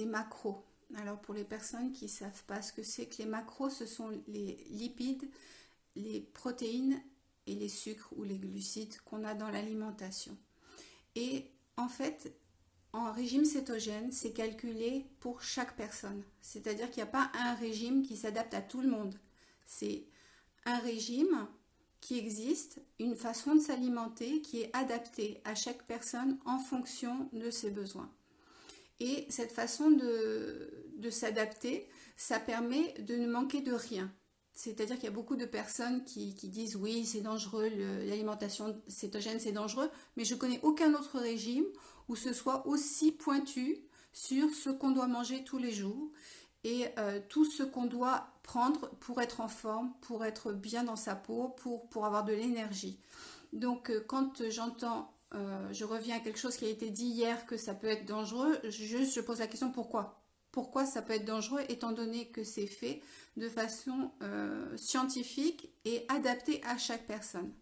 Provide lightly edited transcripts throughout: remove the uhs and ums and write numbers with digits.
macros. Alors pour les personnes qui ne savent pas ce que c'est que les macros, ce sont les lipides, les protéines et les sucres ou les glucides qu'on a dans l'alimentation. Et en fait, en régime cétogène, c'est calculé pour chaque personne. C'est-à-dire qu'il n'y a pas un régime qui s'adapte à tout le monde. C'est un régime qui existe, une façon de s'alimenter qui est adaptée à chaque personne en fonction de ses besoins. Et cette façon de s'adapter, ça permet de ne manquer de rien. C'est-à-dire qu'il y a beaucoup de personnes qui disent oui, c'est dangereux, l'alimentation cétogène c'est dangereux, mais je connais aucun autre régime où ce soit aussi pointu sur ce qu'on doit manger tous les jours et tout ce qu'on doit prendre pour être en forme, pour être bien dans sa peau, pour avoir de l'énergie. Donc quand j'entends, je reviens à quelque chose qui a été dit hier que ça peut être dangereux, je pose la question pourquoi ? Pourquoi ça peut être dangereux étant donné que c'est fait de façon scientifique et adaptée à chaque personne.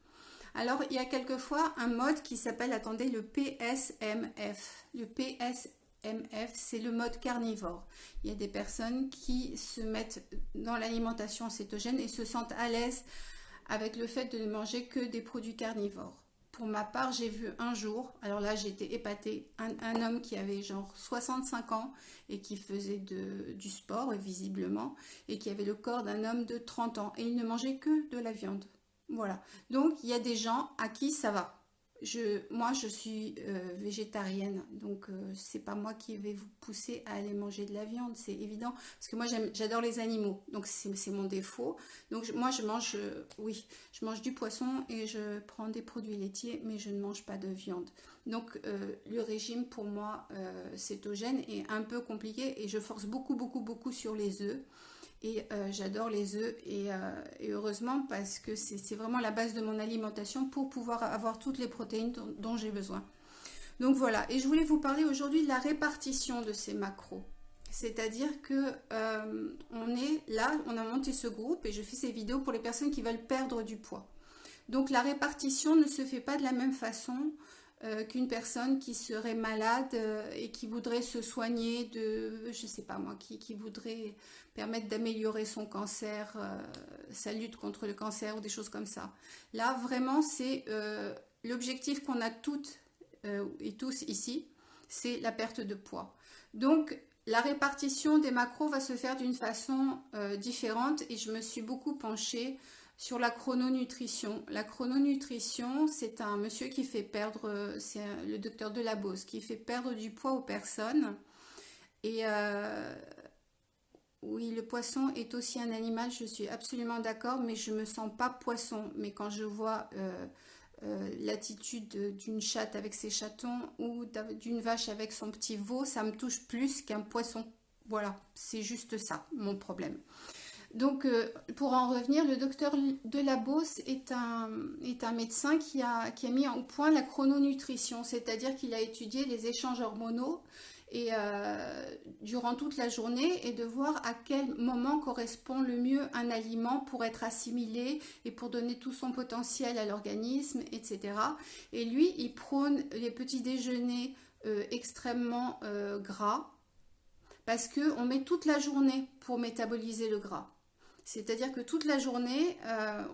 Alors il y a quelquefois un mode qui s'appelle, attendez, le PSMF. Le PSMF, c'est le mode carnivore. Il y a des personnes qui se mettent dans l'alimentation cétogène et se sentent à l'aise avec le fait de ne manger que des produits carnivores. Pour ma part, j'ai vu un jour, alors là j'ai été épatée, un homme qui avait genre 65 ans et qui faisait du sport visiblement et qui avait le corps d'un homme de 30 ans et il ne mangeait que de la viande. Voilà, donc il y a des gens à qui ça va. Moi je suis végétarienne, donc c'est pas moi qui vais vous pousser à aller manger de la viande, c'est évident, parce que moi j'adore les animaux, donc c'est mon défaut. Donc moi je mange, oui, je mange du poisson et je prends des produits laitiers, mais je ne mange pas de viande. Donc le régime pour moi cétogène est un peu compliqué et je force beaucoup sur les œufs. Et j'adore les œufs et heureusement parce que c'est vraiment la base de mon alimentation pour pouvoir avoir toutes les protéines dont j'ai besoin. Donc voilà, et je voulais vous parler aujourd'hui de la répartition de ces macros. C'est-à-dire que on est là, on a monté ce groupe et je fais ces vidéos pour les personnes qui veulent perdre du poids. Donc la répartition ne se fait pas de la même façon qu'une personne qui serait malade et qui voudrait se soigner de, je sais pas moi, qui voudrait permettre d'améliorer son cancer, sa lutte contre le cancer ou des choses comme ça. Là, vraiment, c'est l'objectif qu'on a toutes et tous ici, c'est la perte de poids. Donc, la répartition des macros va se faire d'une façon différente et je me suis beaucoup penchée sur la chrononutrition. La chrononutrition, c'est un monsieur qui fait perdre, c'est le docteur Delabos, qui fait perdre du poids aux personnes. Et oui, le poisson est aussi un animal, je suis absolument d'accord, mais je ne me sens pas poisson. Mais quand je vois l'attitude d'une chatte avec ses chatons ou d'une vache avec son petit veau, ça me touche plus qu'un poisson. Voilà, c'est juste ça, mon problème. Donc, pour en revenir, le docteur Delabos est un médecin qui a mis au point la chrononutrition, c'est-à-dire qu'il a étudié les échanges hormonaux et durant toute la journée et de voir à quel moment correspond le mieux un aliment pour être assimilé et pour donner tout son potentiel à l'organisme, etc. Et lui, il prône les petits déjeuners extrêmement gras parce qu'on met toute la journée pour métaboliser le gras. C'est-à-dire que toute la journée,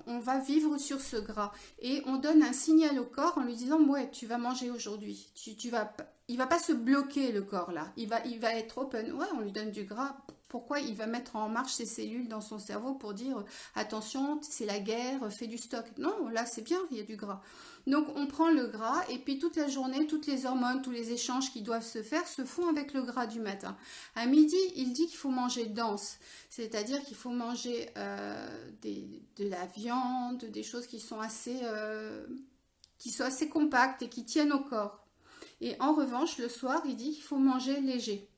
on va vivre sur ce gras. Et on donne un signal au corps en lui disant « Ouais, tu vas manger aujourd'hui. Il ne va pas se bloquer le corps là. Il va être open. Ouais, on lui donne du gras. Pourquoi il va mettre en marche ses cellules dans son cerveau pour dire « Attention, c'est la guerre, fais du stock. » Non, là c'est bien, il y a du gras. Donc on prend le gras et puis toute la journée, toutes les hormones, tous les échanges qui doivent se faire se font avec le gras du matin. À midi, il dit qu'il faut manger dense, c'est-à-dire qu'il faut manger de la viande, des choses qui sont assez compactes et qui tiennent au corps. Et en revanche, le soir, il dit qu'il faut manger léger,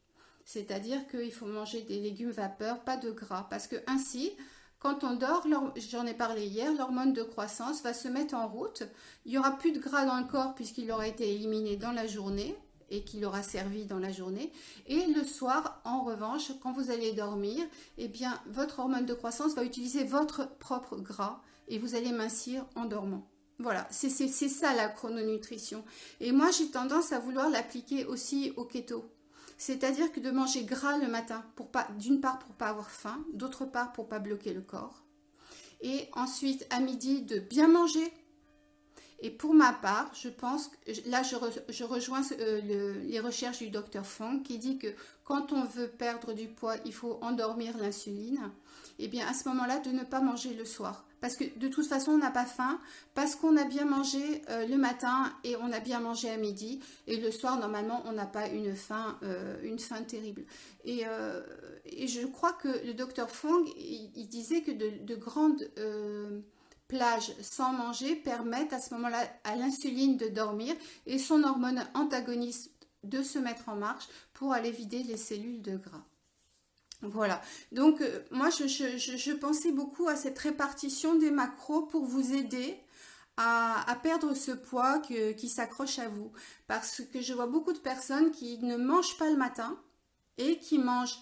c'est-à-dire qu'il faut manger des légumes vapeur, pas de gras, parce que ainsi, quand on dort, j'en ai parlé hier, l'hormone de croissance va se mettre en route. Il n'y aura plus de gras dans le corps puisqu'il aura été éliminé dans la journée et qu'il aura servi dans la journée. Et le soir, en revanche, quand vous allez dormir, eh bien, votre hormone de croissance va utiliser votre propre gras et vous allez mincir en dormant. Voilà, c'est ça la chrononutrition. Et moi, j'ai tendance à vouloir l'appliquer aussi au keto. C'est-à-dire que de manger gras le matin, pour pas, d'une part pour pas avoir faim, d'autre part pour pas bloquer le corps. Et ensuite à midi de bien manger. Et pour ma part, je pense, là je rejoins les recherches du docteur Fong qui dit que quand on veut perdre du poids, il faut endormir l'insuline. Et bien à ce moment-là, de ne pas manger le soir. Parce que de toute façon, on n'a pas faim, parce qu'on a bien mangé le matin et on a bien mangé à midi. Et le soir, normalement, on n'a pas une faim terrible. Et je crois que le docteur Fong, il disait que de grandes... plages sans manger permettent à ce moment-là à l'insuline de dormir et son hormone antagoniste de se mettre en marche pour aller vider les cellules de gras. Voilà, donc moi je pensais beaucoup à cette répartition des macros pour vous aider à perdre ce poids qui s'accroche à vous. Parce que je vois beaucoup de personnes qui ne mangent pas le matin et qui mangent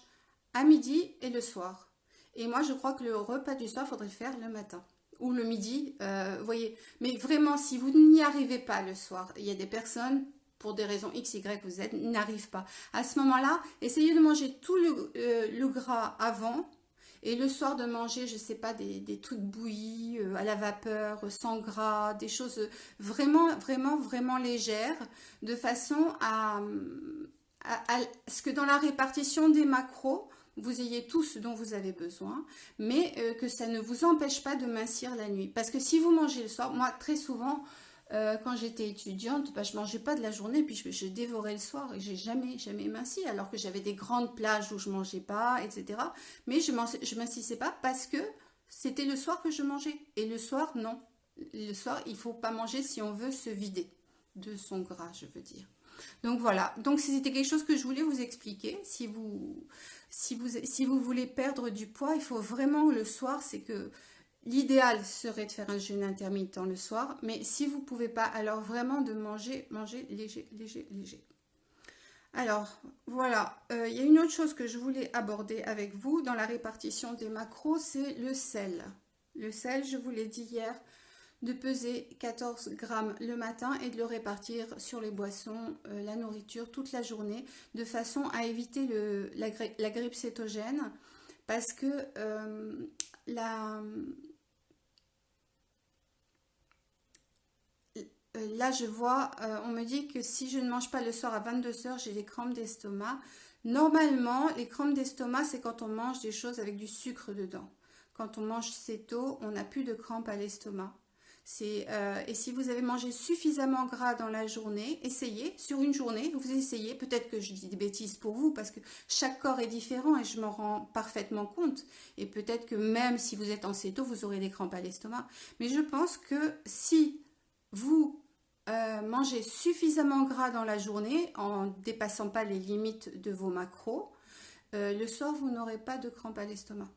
à midi et le soir. Et moi je crois que le repas du soir, il faudrait le faire le matin ou le midi, vous voyez. Mais vraiment, si vous n'y arrivez pas le soir, il y a des personnes, pour des raisons X, Y, Z, n'arrivent pas. À ce moment-là, essayez de manger tout le gras avant, et le soir de manger, je ne sais pas, des trucs bouillis, à la vapeur, sans gras, des choses vraiment, vraiment, vraiment légères, de façon à ce que dans la répartition des macros, vous ayez tout ce dont vous avez besoin, mais que ça ne vous empêche pas de mincir la nuit. Parce que si vous mangez le soir, moi très souvent, quand j'étais étudiante, je mangeais pas de la journée, puis je dévorais le soir et j'ai jamais minci, alors que j'avais des grandes plages où je mangeais pas, etc. Mais je mincissais pas parce que c'était le soir que je mangeais. Et le soir, non. Le soir, il faut pas manger si on veut se vider de son gras, je veux dire. Donc voilà, donc c'était quelque chose que je voulais vous expliquer. Si vous voulez perdre du poids, il faut vraiment le soir, c'est que l'idéal serait de faire un jeûne intermittent le soir, mais si vous ne pouvez pas, alors vraiment de manger léger, léger, léger. Alors voilà, il y a une autre chose que je voulais aborder avec vous dans la répartition des macros, c'est le sel. Le sel, je vous l'ai dit hier, de peser 14 grammes le matin et de le répartir sur les boissons, la nourriture toute la journée, de façon à éviter la grippe cétogène, parce que là je vois, on me dit que si je ne mange pas le soir à 22 heures, j'ai des crampes d'estomac. Normalement, les crampes d'estomac, c'est quand on mange des choses avec du sucre dedans. Quand on mange céto, on n'a plus de crampes à l'estomac. Et si vous avez mangé suffisamment gras dans la journée, essayez, sur une journée, vous essayez, peut-être que je dis des bêtises pour vous, parce que chaque corps est différent et je m'en rends parfaitement compte. Et peut-être que même si vous êtes en céto, vous aurez des crampes à l'estomac. Mais je pense que si vous mangez suffisamment gras dans la journée, en ne dépassant pas les limites de vos macros, le soir, vous n'aurez pas de crampes à l'estomac.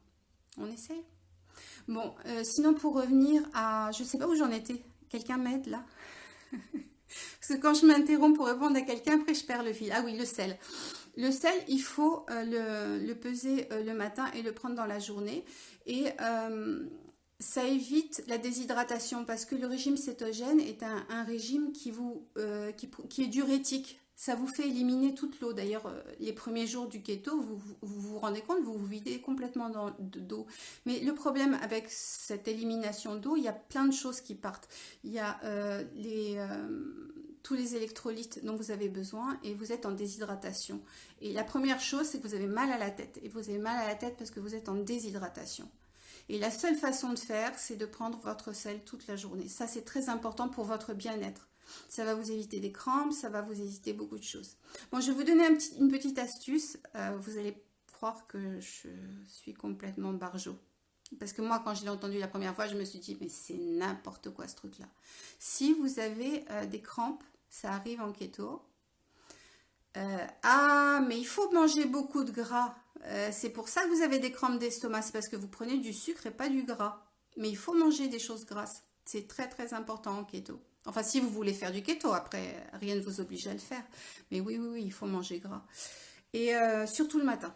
On essaye? Bon, sinon pour revenir à... Je ne sais pas où j'en étais. Quelqu'un m'aide là? Parce que quand je m'interromps pour répondre à quelqu'un, après je perds le fil. Ah oui, le sel. Le sel, il faut le peser le matin et le prendre dans la journée. Et ça évite la déshydratation parce que le régime cétogène est un régime qui est diurétique. Ça vous fait éliminer toute l'eau. D'ailleurs, les premiers jours du keto, vous rendez compte, vous vous videz complètement d'eau. Mais le problème avec cette élimination d'eau, il y a plein de choses qui partent. Il y a tous les électrolytes dont vous avez besoin et vous êtes en déshydratation. Et la première chose, c'est que vous avez mal à la tête. Et vous avez mal à la tête parce que vous êtes en déshydratation. Et la seule façon de faire, c'est de prendre votre sel toute la journée. Ça, c'est très important pour votre bien-être. Ça va vous éviter des crampes, ça va vous éviter beaucoup de choses. Bon, je vais vous donner une petite astuce. Vous allez croire que je suis complètement barjot. Parce que moi, quand je l'ai entendu la première fois, je me suis dit, mais c'est n'importe quoi ce truc-là. Si vous avez des crampes, ça arrive en keto. Mais il faut manger beaucoup de gras. C'est pour ça que vous avez des crampes d'estomac. C'est parce que vous prenez du sucre et pas du gras. Mais il faut manger des choses grasses. C'est très très important en keto. Enfin, si vous voulez faire du keto, après, rien ne vous oblige à le faire. Mais oui, il faut manger gras. Et surtout le matin.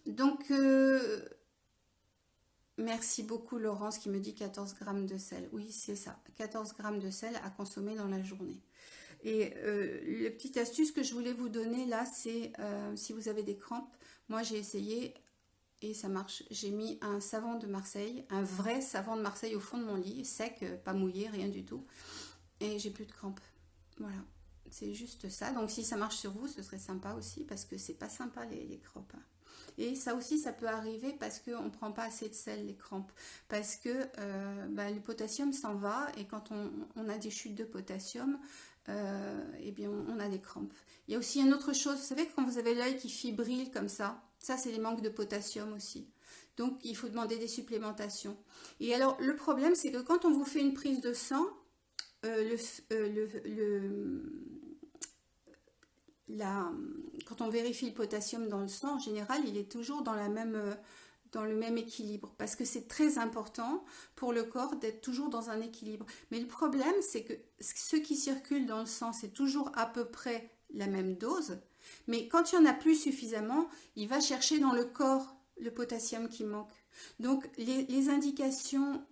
Donc, merci beaucoup Laurence qui me dit 14 grammes de sel. Oui, c'est ça. 14 grammes de sel à consommer dans la journée. Et la petite astuce que je voulais vous donner là, c'est si vous avez des crampes, moi j'ai essayé et ça marche. J'ai mis un savon de Marseille, un vrai savon de Marseille au fond de mon lit, sec, pas mouillé, rien du tout. Et j'ai plus de crampes. Voilà. C'est juste ça. Donc si ça marche sur vous, ce serait sympa aussi parce que c'est pas sympa les crampes, hein. Et ça aussi, ça peut arriver parce qu'on ne prend pas assez de sel, les crampes. Parce que le potassium s'en va et quand on a des chutes de potassium, eh bien on a des crampes. Il y a aussi une autre chose, vous savez, quand vous avez l'œil qui fibrille comme ça c'est les manques de potassium aussi. Donc il faut demander des supplémentations. Et alors le problème, c'est que quand on vous fait une prise de sang, euh, le, la, quand on vérifie le potassium dans le sang, en général, il est toujours dans le même équilibre. Parce que c'est très important pour le corps d'être toujours dans un équilibre. Mais le problème, c'est que ce qui circule dans le sang, c'est toujours à peu près la même dose. Mais quand il n'y en a plus suffisamment, il va chercher dans le corps le potassium qui manque. Donc, les indications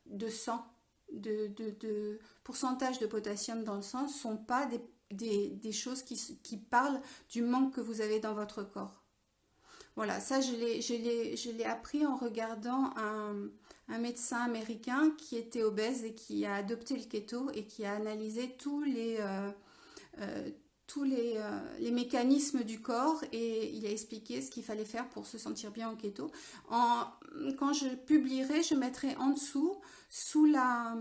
de sang, de pourcentage de potassium dans le sang ne sont pas des choses qui parlent du manque que vous avez dans votre corps. Voilà, ça je l'ai appris en regardant un médecin américain qui était obèse et qui a adopté le keto et qui a analysé euh, les mécanismes du corps et il a expliqué ce qu'il fallait faire pour se sentir bien en keto. Quand je publierai, je mettrai en dessous, sous la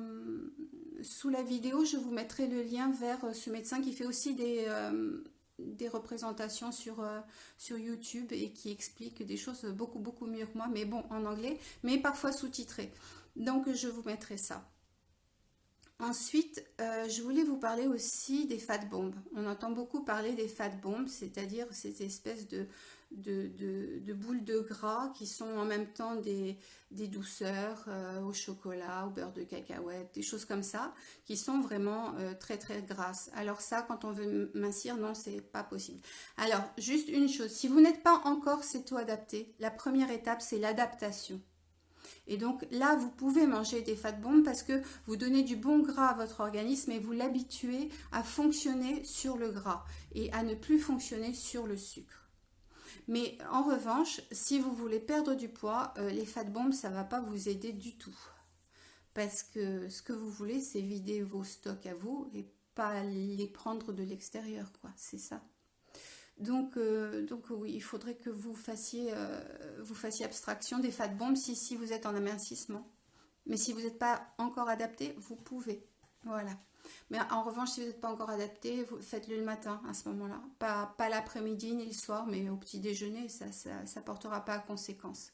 vidéo, je vous mettrai le lien vers ce médecin qui fait aussi des représentations sur YouTube et qui explique des choses beaucoup beaucoup mieux que moi, mais bon, en anglais, mais parfois sous-titré. Donc je vous mettrai ça. Ensuite, je voulais vous parler aussi des fat bombs. On entend beaucoup parler des fat bombs, c'est-à-dire ces espèces de boules de gras qui sont en même temps des douceurs au chocolat, au beurre de cacahuète, des choses comme ça, qui sont vraiment très très grasses. Alors ça, quand on veut mincir, non, c'est pas possible. Alors, juste une chose, si vous n'êtes pas encore céto-adapté, la première étape, c'est l'adaptation. Et donc là, vous pouvez manger des fat bombs parce que vous donnez du bon gras à votre organisme et vous l'habituez à fonctionner sur le gras et à ne plus fonctionner sur le sucre. Mais en revanche, si vous voulez perdre du poids, les fat bombs, ça ne va pas vous aider du tout. Parce que ce que vous voulez, c'est vider vos stocks à vous et pas les prendre de l'extérieur, quoi. C'est ça. Donc oui, il faudrait que vous fassiez abstraction des fat bombs si vous êtes en amincissement. Mais si vous n'êtes pas encore adapté, vous pouvez. Voilà. Mais en revanche, si vous n'êtes pas encore adapté, faites-le le matin à ce moment-là. Pas l'après-midi ni le soir, mais au petit déjeuner, ça ne portera pas à conséquence.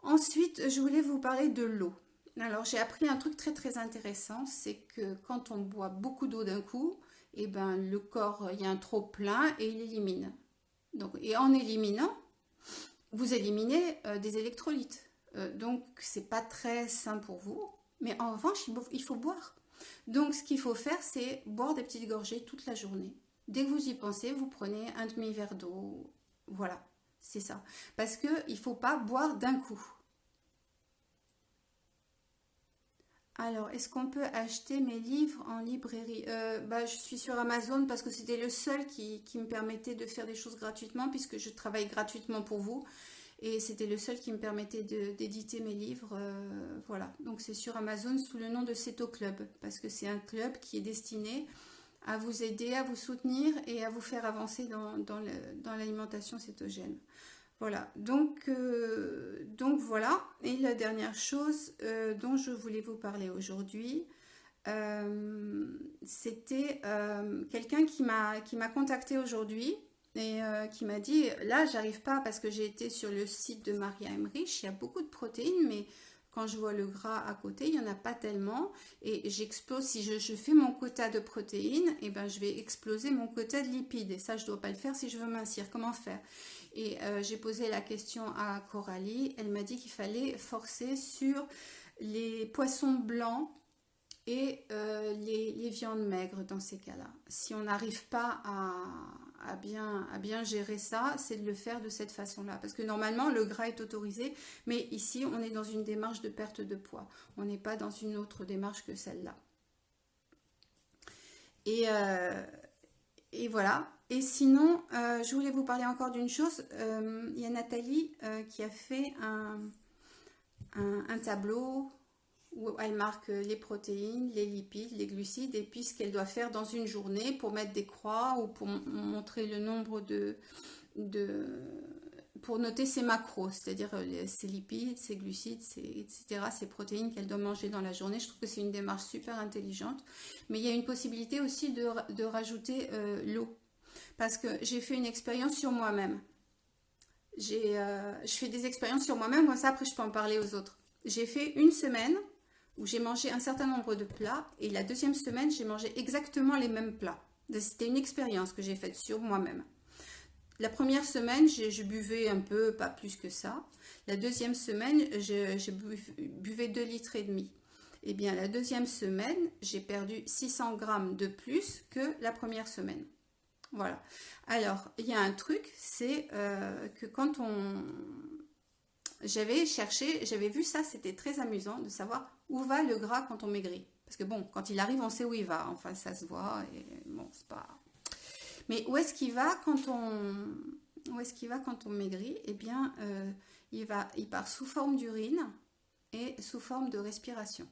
Ensuite, je voulais vous parler de l'eau. Alors, j'ai appris un truc très très intéressant, c'est que quand on boit beaucoup d'eau d'un coup, et ben, le corps, il y a un trop plein et il élimine. Donc, et en éliminant, vous éliminez des électrolytes. Donc, c'est pas très sain pour vous. Mais en revanche, il faut boire. Donc, ce qu'il faut faire, c'est boire des petites gorgées toute la journée. Dès que vous y pensez, vous prenez un demi-verre d'eau. Voilà, c'est ça. Parce qu'il ne faut pas boire d'un coup. Alors, est-ce qu'on peut acheter mes livres en librairie? Je suis sur Amazon parce que c'était le seul qui me permettait de faire des choses gratuitement puisque je travaille gratuitement pour vous. Et c'était le seul qui me permettait d'éditer mes livres. Voilà, donc c'est sur Amazon sous le nom de Ceto Club parce que c'est un club qui est destiné à vous aider, à vous soutenir et à vous faire avancer dans l'alimentation cétogène. Voilà, donc voilà. Et la dernière chose dont je voulais vous parler aujourd'hui, c'était quelqu'un qui m'a contacté aujourd'hui et qui m'a dit, là j'arrive pas parce que j'ai été sur le site de Maria Emmerich, il y a beaucoup de protéines, mais quand je vois le gras à côté, il n'y en a pas tellement. Et j'explose, si je fais mon quota de protéines, et ben je vais exploser mon quota de lipides. Et ça, je ne dois pas le faire si je veux mincir. Comment faire? Et j'ai posé la question à Coralie. Elle m'a dit qu'il fallait forcer sur les poissons blancs et les viandes maigres dans ces cas-là. Si on n'arrive pas à bien gérer ça, c'est de le faire de cette façon-là. Parce que normalement, le gras est autorisé, mais ici, on est dans une démarche de perte de poids. On n'est pas dans une autre démarche que celle-là. Et voilà. Et sinon, je voulais vous parler encore d'une chose. Il y a Nathalie qui a fait un tableau où elle marque les protéines, les lipides, les glucides, et puis ce qu'elle doit faire dans une journée pour mettre des croix ou pour montrer le nombre pour noter ses macros, c'est-à-dire ses lipides, ses glucides, etc., ses protéines qu'elle doit manger dans la journée. Je trouve que c'est une démarche super intelligente. Mais il y a une possibilité aussi de rajouter l'eau. Parce que j'ai fait une expérience sur moi-même. Je fais des expériences sur moi-même, comme ça après je peux en parler aux autres. J'ai fait une semaine où j'ai mangé un certain nombre de plats et la deuxième semaine j'ai mangé exactement les mêmes plats. C'était une expérience que j'ai faite sur moi-même. La première semaine, je buvais un peu, pas plus que ça. La deuxième semaine, je buvais 2 litres et demi. Et bien la deuxième semaine, j'ai perdu 600 grammes de plus que la première semaine. Voilà. Alors, il y a un truc, c'est que quand j'avais cherché, j'avais vu ça, c'était très amusant de savoir où va le gras quand on maigrit. Parce que bon, quand il arrive, on sait où il va. Enfin, ça se voit. Et bon, c'est pas... Mais où est-ce qu'il va quand on maigrit? Eh bien, il part sous forme d'urine et sous forme de respiration.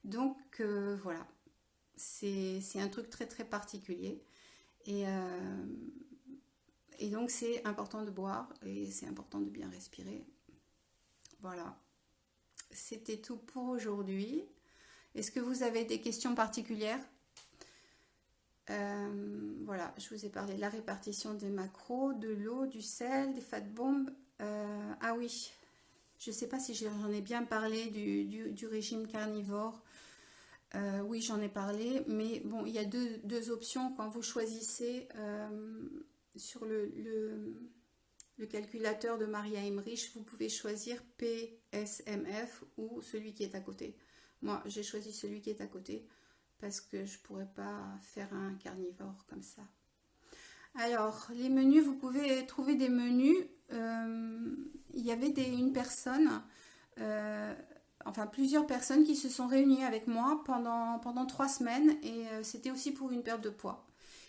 Donc, voilà. C'est un truc très très particulier. Et donc c'est important de boire et c'est important de bien respirer. Voilà. C'était tout pour aujourd'hui. Est-ce que vous avez des questions particulières? Voilà, je vous ai parlé de la répartition des macros, de l'eau, du sel, des fat bombs. Ah oui, je ne sais pas si j'en ai bien parlé du régime carnivore. Oui, j'en ai parlé, mais bon, il y a deux options quand vous choisissez sur le calculateur de Maria Emmerich, vous pouvez choisir PSMF ou celui qui est à côté. Moi, j'ai choisi celui qui est à côté parce que je ne pourrais pas faire un carnivore comme ça. Alors, les menus, vous pouvez trouver des menus. Il y avait une personne... enfin plusieurs personnes qui se sont réunies avec moi pendant 3 semaines et c'était aussi pour une perte de poids.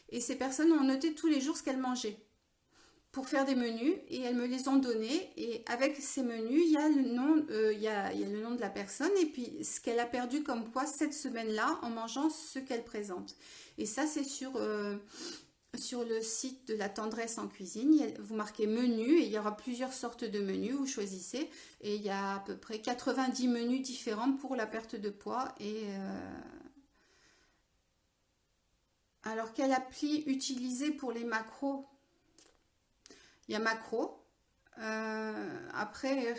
Et ces personnes ont noté tous les jours ce qu'elles mangeaient pour faire des menus et elles me les ont donnés et avec ces menus il y a le nom, il y a le nom de la personne et puis ce qu'elle a perdu comme poids cette semaine-là en mangeant ce qu'elle présente. Et ça c'est sur le site de la tendresse en cuisine, vous marquez menu et il y aura plusieurs sortes de menus, vous choisissez et il y a à peu près 90 menus différents pour la perte de poids. Et alors quelle appli utiliser pour les macros? Il y a macro, après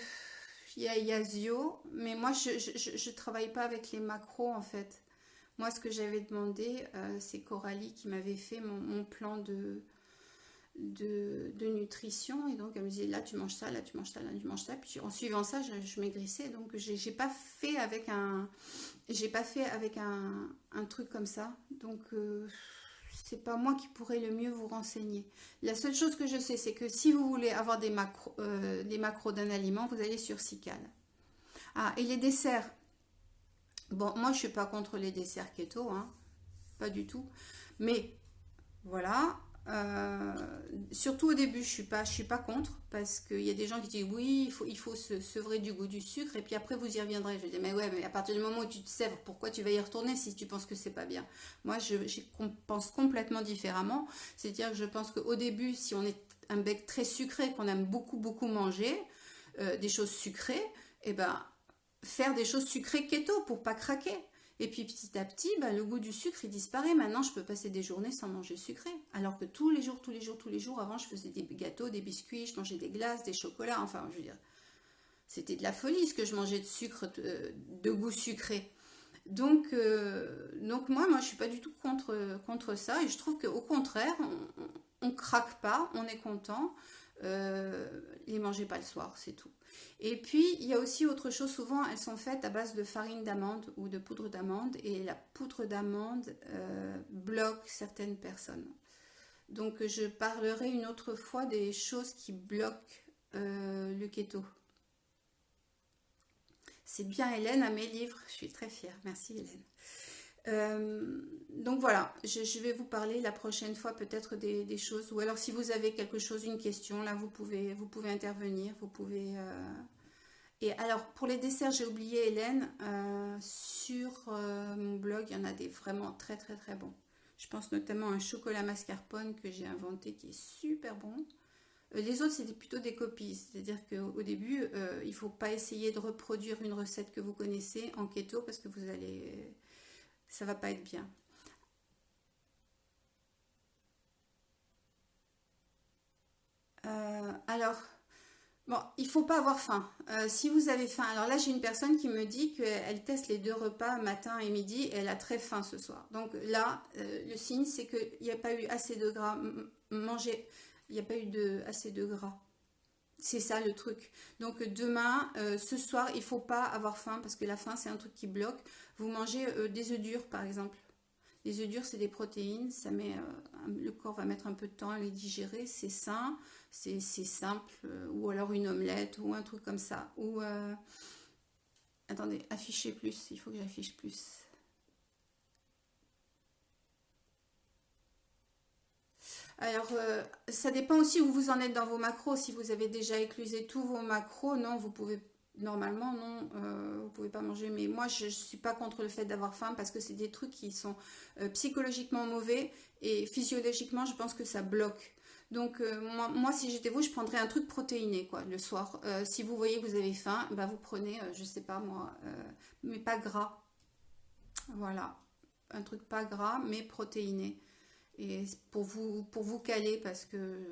il y a Zio, mais moi je travaille pas avec les macros en fait. Moi, ce que j'avais demandé, c'est Coralie qui m'avait fait mon plan de nutrition. Et donc, elle me disait, là, tu manges ça, là, tu manges ça, là, tu manges ça. Puis, en suivant ça, je maigrissais. Donc, j'ai pas fait avec un truc comme ça. Donc, c'est pas moi qui pourrais le mieux vous renseigner. La seule chose que je sais, c'est que si vous voulez avoir des macros d'un aliment, vous allez sur Cical. Ah, et les desserts. Bon, moi, je suis pas contre les desserts keto, hein, pas du tout. Mais voilà, surtout au début, je suis pas contre parce qu'il y a des gens qui disent oui, il faut se sevrer du goût du sucre et puis après vous y reviendrez. Je dis mais ouais, mais à partir du moment où tu te sèvres, pourquoi tu vas y retourner si tu penses que c'est pas bien? Moi, je pense complètement différemment. C'est-à-dire que je pense qu'au début, si on est un bec très sucré, qu'on aime beaucoup beaucoup manger des choses sucrées, et ben faire des choses sucrées keto pour pas craquer. Et puis petit à petit, le goût du sucre il disparaît. Maintenant, je peux passer des journées sans manger sucré. Alors que tous les jours, avant, je faisais des gâteaux, des biscuits, je mangeais des glaces, des chocolats. Enfin, je veux dire, c'était de la folie ce que je mangeais de sucre, de goût sucré. Donc moi, je suis pas du tout contre ça. Et je trouve qu'au contraire, on craque pas, on est content. Les mangez pas le soir, c'est tout. Et puis il y a aussi autre chose, souvent elles sont faites à base de farine d'amande ou de poudre d'amande et la poudre d'amande bloque certaines personnes. Donc je parlerai une autre fois des choses qui bloquent le keto. C'est bien Hélène à mes livres, je suis très fière, merci Hélène. Donc voilà, je vais vous parler la prochaine fois peut-être des choses, ou alors si vous avez quelque chose, une question, là vous pouvez intervenir, vous pouvez... Et alors pour les desserts, j'ai oublié Hélène, sur mon blog, il y en a des vraiment très très très bons. Je pense notamment à un chocolat mascarpone que j'ai inventé qui est super bon. Les autres, c'est plutôt des copies, c'est-à-dire qu'au début, il ne faut pas essayer de reproduire une recette que vous connaissez en keto parce que ça va pas être bien. Alors, bon, il faut pas avoir faim. Si vous avez faim, alors là j'ai une personne qui me dit qu'elle teste les deux repas matin et midi et elle a très faim ce soir. Donc là, le signe c'est qu'il n'y a pas eu assez de gras mangé, il n'y a pas eu assez de gras. C'est ça le truc. Donc demain, ce soir, il faut pas avoir faim parce que la faim c'est un truc qui bloque. Vous mangez des œufs durs par exemple. Les œufs durs, c'est des protéines, le corps va mettre un peu de temps à les digérer, c'est sain, c'est simple, ou alors une omelette, ou un truc comme ça. Ou, attendez, afficher plus, il faut que j'affiche plus. Alors, ça dépend aussi où vous en êtes dans vos macros. Si vous avez déjà éclusé tous vos macros, non, vous pouvez normalement, non, vous pouvez pas manger. Mais moi, je suis pas contre le fait d'avoir faim parce que c'est des trucs qui sont psychologiquement mauvais et physiologiquement, je pense que ça bloque. Donc, moi, si j'étais vous, je prendrais un truc protéiné, quoi, le soir. Si vous voyez que vous avez faim, bah, vous prenez, je sais pas moi, mais pas gras. Voilà, un truc pas gras, mais protéiné. Et pour vous caler, parce que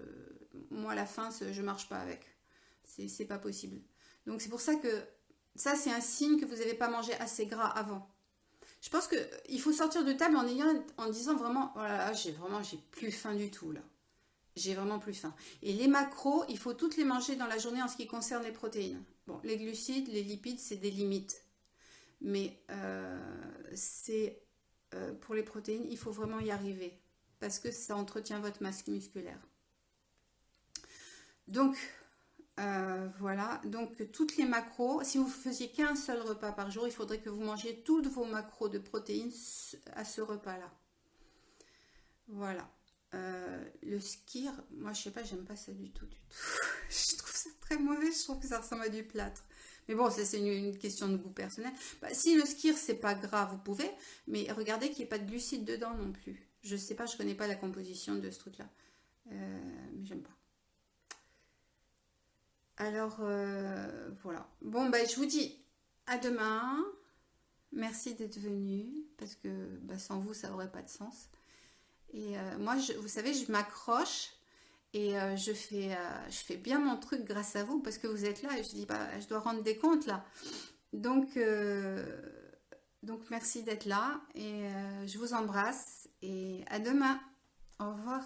moi, la faim, je marche pas avec. C'est pas possible. Donc, c'est pour ça que ça, c'est un signe que vous n'avez pas mangé assez gras avant. Je pense que il faut sortir de table en disant vraiment, voilà, j'ai plus faim du tout, là. J'ai vraiment plus faim. Et les macros, il faut toutes les manger dans la journée en ce qui concerne les protéines. Bon, les glucides, les lipides, c'est des limites. Mais c'est pour les protéines, il faut vraiment y arriver parce que ça entretient votre masse musculaire. Donc, voilà, donc toutes les macros, si vous faisiez qu'un seul repas par jour, il faudrait que vous mangiez toutes vos macros de protéines à ce repas-là. Voilà. Le skir, moi je sais pas, j'aime pas ça du tout, du tout. Je trouve ça très mauvais, je trouve que ça ressemble à du plâtre. Mais bon, ça c'est une question de goût personnel. Bah, si le skir c'est pas gras, vous pouvez, mais regardez qu'il n'y ait pas de glucides dedans non plus. Je sais pas, je connais pas la composition de ce truc-là. Mais j'aime pas. Alors voilà. Bon, bah, je vous dis à demain. Merci d'être venu parce que bah, sans vous, ça aurait pas de sens. Et moi, vous savez, je m'accroche et je fais bien mon truc grâce à vous parce que vous êtes là et je dis, bah, je dois rendre des comptes là. Donc, donc merci d'être là et je vous embrasse et à demain. Au revoir.